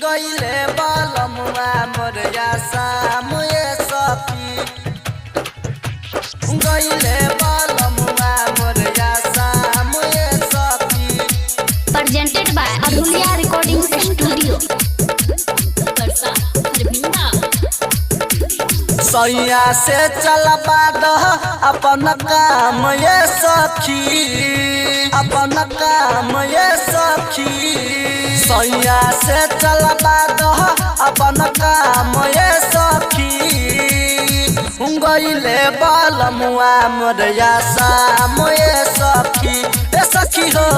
गईले बालमुआ मोर यासाम ये सखी गईले बालमुआ मोर यासाम ये सखी। presented by Adulia Recording Studio सैया से चलबा दह अपन काम ये सखी अपन काम ये सखी। सैया से चलबा दह अपन काम ये सखी गईले बालमुआ मोर यासाम ये सखी ए सखी हो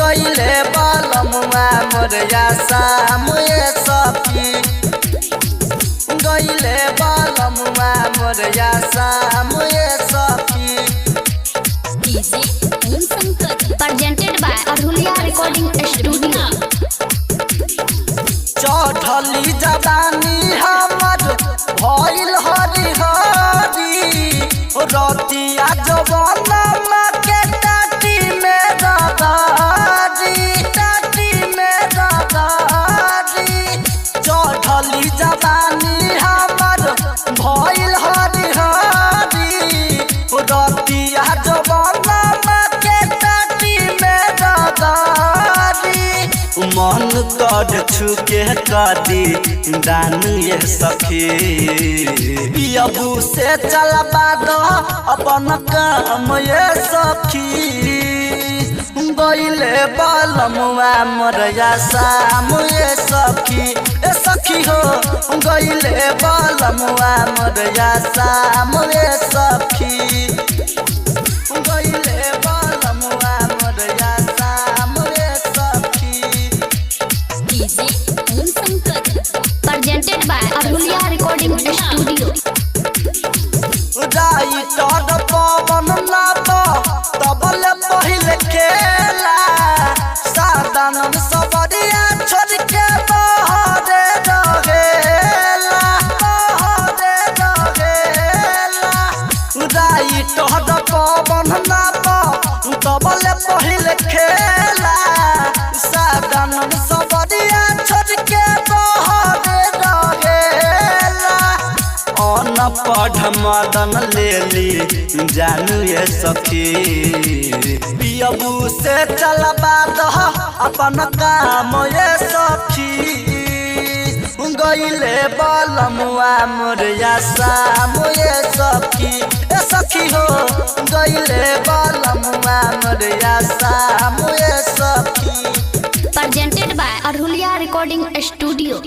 गईले बालमुआ मोर यासाम ये सखी गईले बालमुआ मोर यासाम ये सखी। presented by Adulia Recording Studio चढ़ली जवानी हमर भइल हरी हरी रतिया जवाना के टाटी में दादाजी टाटी में दादाजी चढ़ली जवानी हमर भइल हरी हरी रतिया जवाना के टाटी में दादाजी मन कर छुके कदी दान ये सखी पियबू से चलबा दो अपन काम ये सखी गईले बालमुआ मोर यासाम ये सखी ए सखी हो गईले बालमुआ मोर यासाम ये सखी गईले बालमुआ मोर यासाम ये सखी। presented by Adulia Recording Studio writer Pawan Nath तबल पहिले खेला साधन सबरिया छोड़ के बहरे रहेला राइटर पवन नाथ तबल पहिले खेला साधन सबरिया छोड़ के बहरे रहेला अनपढ़ मदन लेली जानू ये सखी पियबू से चलबा दह अपन काम ये सखी गईले बालमुआ मोर यासाम ये सखी ए सखी हो गईले बालमुआ मोर यासाम ये सखी। presented by Adulia Recording Studio